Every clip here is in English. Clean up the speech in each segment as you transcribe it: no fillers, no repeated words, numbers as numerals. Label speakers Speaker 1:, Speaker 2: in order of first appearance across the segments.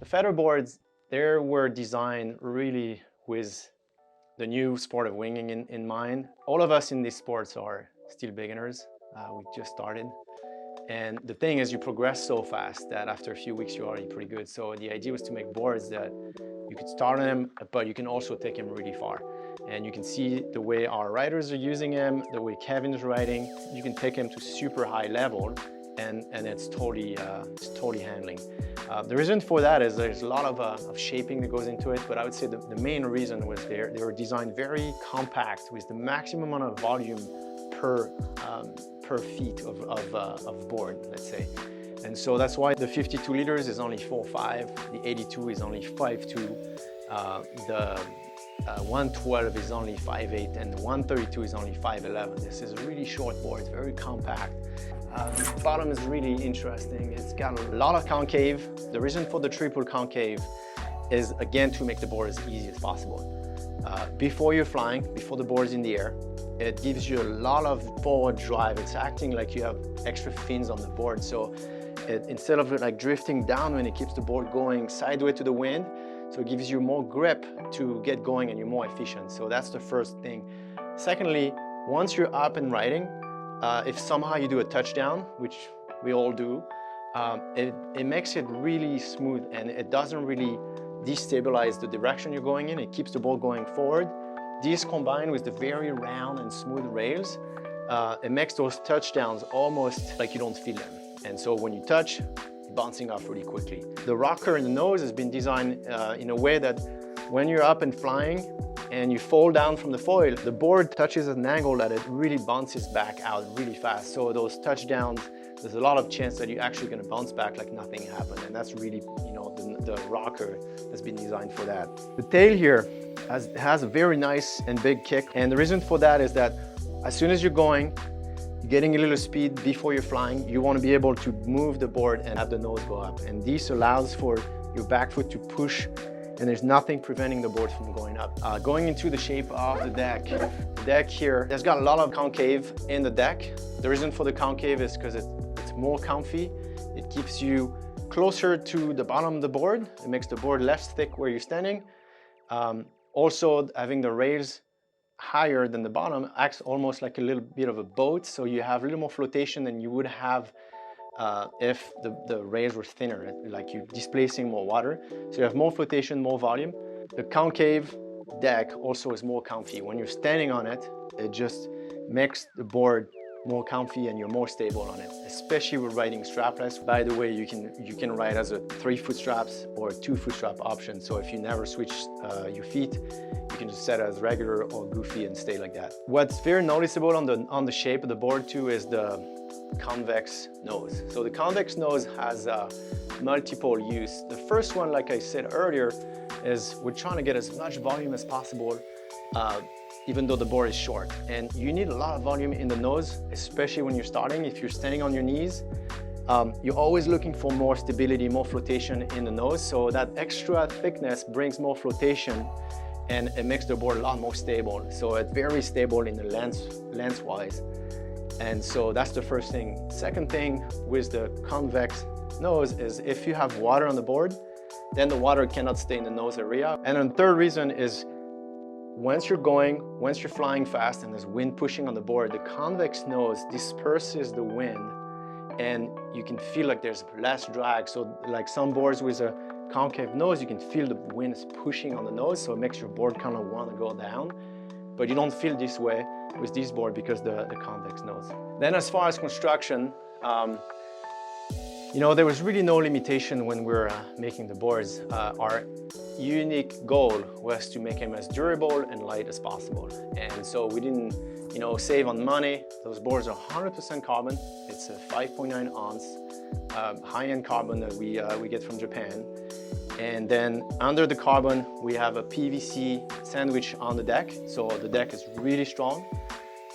Speaker 1: feather boards, they were designed really with the new sport of winging in mind. All of us in these sports are still beginners. We just started. And the thing is, you progress so fast that after a few weeks, you're already pretty good. So the idea was to make boards that you could start on them, but you can also take them really far. And you can see the way our riders are using them, the way Kevin's riding. You can take them to super high level, and it's totally handling. The reason for that is there's a lot of shaping that goes into it, but I would say the main reason was they were designed very compact with the maximum amount of volume per feet of board, let's say. And so that's why the 52 liters is only 4.5, the 82 is only 5.2, the 112 is only 5.8, and the 132 is only 5.11. This is a really short board, it's very compact. The bottom is really interesting. It's got a lot of concave. The reason for the triple concave is, again, to make the board as easy as possible. Before you're flying, before the board is in the air, it gives you a lot of forward drive. It's acting like you have extra fins on the board. So instead of like drifting downwind, it keeps the board going sideways to the wind. So it gives you more grip to get going and you're more efficient. So that's the first thing. Secondly, once you're up and riding, if somehow you do a touchdown, which we all do, it makes it really smooth and it doesn't really destabilize the direction you're going in. It keeps the board going forward. This combined with the very round and smooth rails, it makes those touchdowns almost like you don't feel them. And so when you touch, you're bouncing off really quickly. The rocker in the nose has been designed in a way that when you're up and flying and you fall down from the foil, the board touches at an angle that it really bounces back out really fast. So those touchdowns, there's a lot of chance that you're actually going to bounce back like nothing happened. And that's really, you know, the rocker has been designed for that. The tail here has a very nice and big kick. And the reason for that is that as soon as you're going, you're getting a little speed before you're flying, you want to be able to move the board and have the nose go up. And this allows for your back foot to push, and there's nothing preventing the board from going up. Going into the shape of the deck here, there's got a lot of concave in the deck. The reason for the concave is because it's more comfy. It keeps you closer to the bottom of the board. It makes the board less thick where you're standing. Also, having the rails higher than the bottom acts almost like a little bit of a boat, so you have a little more flotation than you would have if the rails were thinner, like you're displacing more water. So you have more flotation, more volume. The concave deck also is more comfy. When you're standing on it, it just makes the board more comfy and you're more stable on it, especially with riding strapless. By the way, you can ride as a 3-foot straps or a 2-foot strap option. So if you never switch your feet, you can just set it as regular or goofy and stay like that. What's very noticeable on the shape of the board too is the convex nose. So the convex nose has multiple use. The first one, like I said earlier, is we're trying to get as much volume as possible even though the board is short. And you need a lot of volume in the nose, especially when you're starting. If you're standing on your knees, you're always looking for more stability, more flotation in the nose. So that extra thickness brings more flotation and it makes the board a lot more stable. So it's very stable in the lengthwise. And so that's the first thing. Second thing with the convex nose is if you have water on the board, then the water cannot stay in the nose area. And then the third reason is once you're flying fast and there's wind pushing on the board, the convex nose disperses the wind and you can feel like there's less drag. So like some boards with a concave nose, you can feel the wind is pushing on the nose, so it makes your board kind of want to go down. But you don't feel this way with this board because the convex nose. Then as far as construction, you know, there was really no limitation when we were making the boards. Our unique goal was to make them as durable and light as possible. And so we didn't, you know, save on money. Those boards are 100% carbon. It's a 5.9 ounce high-end carbon that we get from Japan. And then under the carbon, we have a PVC sandwich on the deck. So the deck is really strong.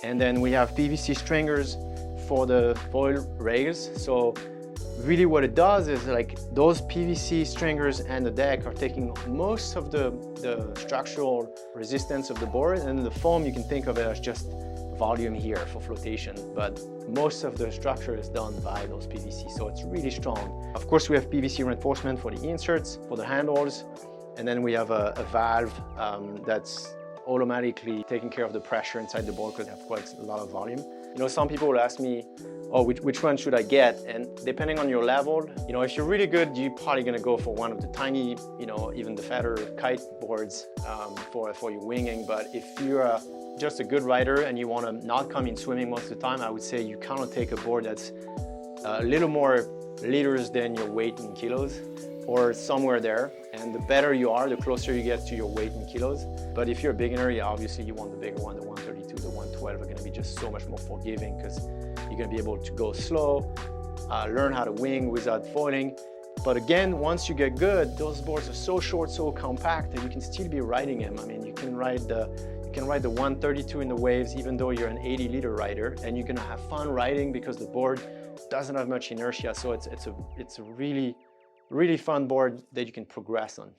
Speaker 1: And then we have PVC stringers for the foil rails. So really what it does is like those PVC stringers and the deck are taking most of the structural resistance of the board, and the foam, you can think of it as just volume here for flotation. But most of the structure is done by those PVC, so it's really strong. Of course, we have PVC reinforcement for the inserts, for the handles, and then we have a valve that's automatically taking care of the pressure inside the board because they have quite a lot of volume. You know, some people will ask me, oh, which one should I get? And depending on your level, you know, if you're really good, you're probably gonna go for one of the tiny, you know, even the feather kite boards for your winging. But if you're just a good rider and you wanna not come in swimming most of the time, I would say you kind of take a board that's a little more liters than your weight in kilos, or somewhere there. And the better you are, the closer you get to your weight in kilos. But if you're a beginner, yeah, obviously you want the bigger one. The 132, the 112 are gonna be just so much more forgiving because you're gonna be able to go slow, learn how to wing without foiling. But again, once you get good, those boards are so short, so compact that you can still be riding them. I mean, you can ride the 132 in the waves, even though you're an 80-liter rider, and you're gonna have fun riding because the board doesn't have much inertia. So it's a really fun board that you can progress on.